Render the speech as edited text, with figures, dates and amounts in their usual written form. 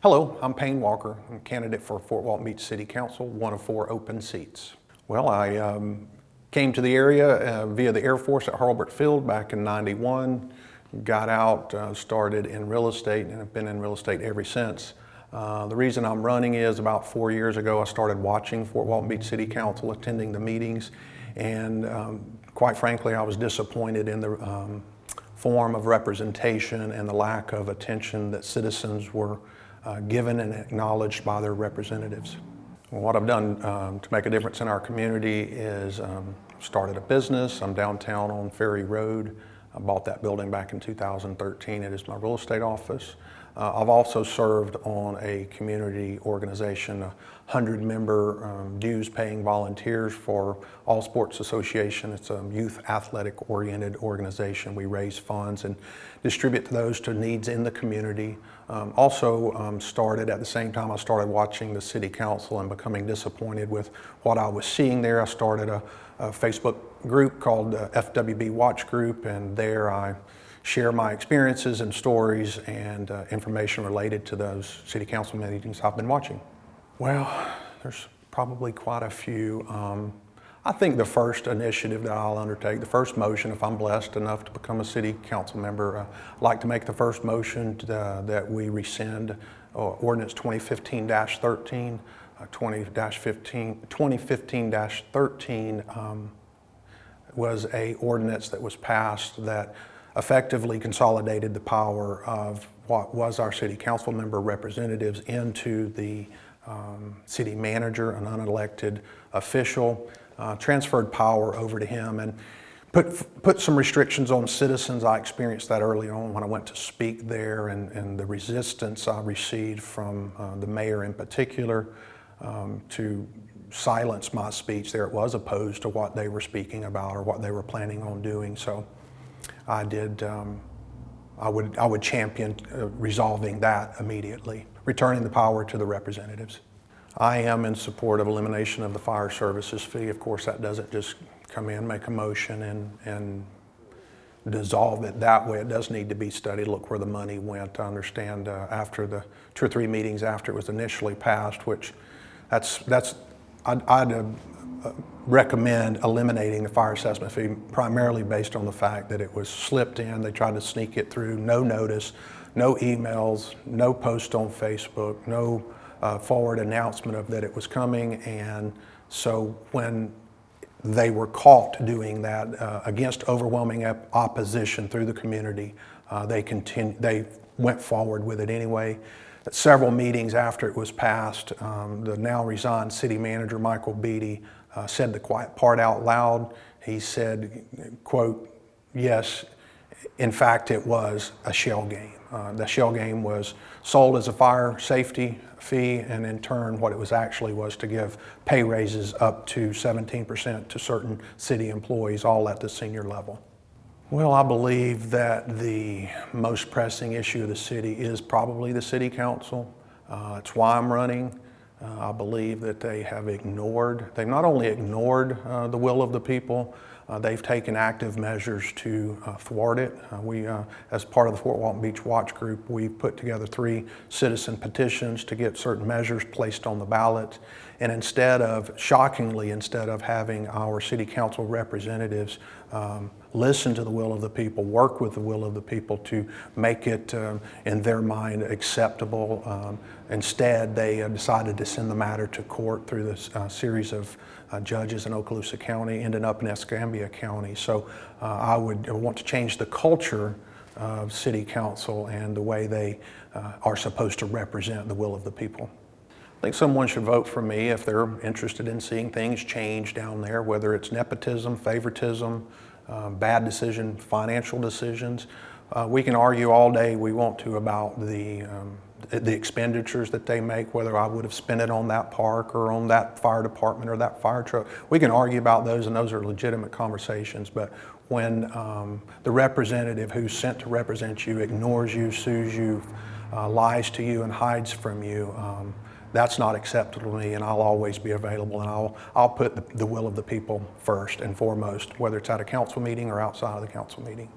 Hello, I'm Payne Walker. I'm a candidate for Fort Walton Beach City Council, one of 4 open seats. Well, I came to the area via the Air Force at Hurlburt Field back in '91, got out, started in real estate, and have been in real estate ever since. The reason I'm running is about 4 years ago I started watching Fort Walton Beach City Council, attending the meetings, and quite frankly I was disappointed in the form of representation and the lack of attention that citizens were given and acknowledged by their representatives. Well, what I've done to make a difference in our community is started a business. I'm downtown on Ferry Road. I bought that building back in 2013. It is my real estate office. I've also served on a community organization, 100-member dues-paying volunteers for All Sports Association. It's a youth athletic-oriented organization. We raise funds and distribute those to needs in the community. Started at the same time I started watching the City Council and becoming disappointed with what I was seeing there. I started a Facebook group called FWB Watch Group, and there I share my experiences and stories and information related to those City Council meetings I've been watching. Well, there's probably quite a few. I think the first initiative that I'll undertake, the first motion, if I'm blessed enough to become a City Council member, I'd like to make the first motion that we rescind Ordinance 2015-13. 2015-13 was a ordinance that was passed that effectively consolidated the power of what was our City Council member representatives into the city manager, an unelected official, transferred power over to him and put some restrictions on citizens. I experienced that early on when I went to speak there, and the resistance I received from the mayor in particular to silence my speech there. It was opposed to what they were speaking about or what they were planning on doing. So I would champion resolving that immediately, returning the power to the representatives. I am in support of elimination of the fire services fee. Of course, that doesn't just come in, make a motion and dissolve it that way. It does need to be studied, look where the money went. To understand after the 2 or 3 meetings after it was initially passed, which I'd recommend eliminating the fire assessment fee, primarily based on the fact that it was slipped in. They tried to sneak it through, no notice, no emails, no post on Facebook, no forward announcement of that it was coming. And so when they were caught doing that against overwhelming opposition through the community, they went forward with it anyway. At several meetings after it was passed, the now resigned city manager, Michael Beatty, said the quiet part out loud. He said, quote, "Yes, in fact, it was a shell game." The shell game was sold as a fire safety fee, and in turn, what it was actually was to give pay raises up to 17% to certain city employees, all at the senior level. Well, I believe that the most pressing issue of the city is probably the City Council. It's why I'm running. I believe that they've not only ignored the will of the people, they've taken active measures to thwart it. We, as part of the Fort Walton Beach Watch Group, we put together 3 citizen petitions to get certain measures placed on the ballot. And shockingly, instead of having our City Council representatives listen to the will of the people, work with the will of the people to make it, in their mind, acceptable, instead they decided to send the matter to court through this series of judges in Okaloosa County, ended up in Escambia County. So I would want to change the culture of City Council and the way they are supposed to represent the will of the people. I think someone should vote for me if they're interested in seeing things change down there, whether it's nepotism, favoritism, bad decision, financial decisions. We can argue all day we want to about the expenditures that they make, whether I would have spent it on that park or on that fire department or that fire truck. We can argue about those, and those are legitimate conversations. But when the representative who's sent to represent you ignores you, sues you, lies to you, and hides from you, that's not acceptable to me, and I'll always be available, and I'll put the will of the people first and foremost, whether it's at a council meeting or outside of the council meeting.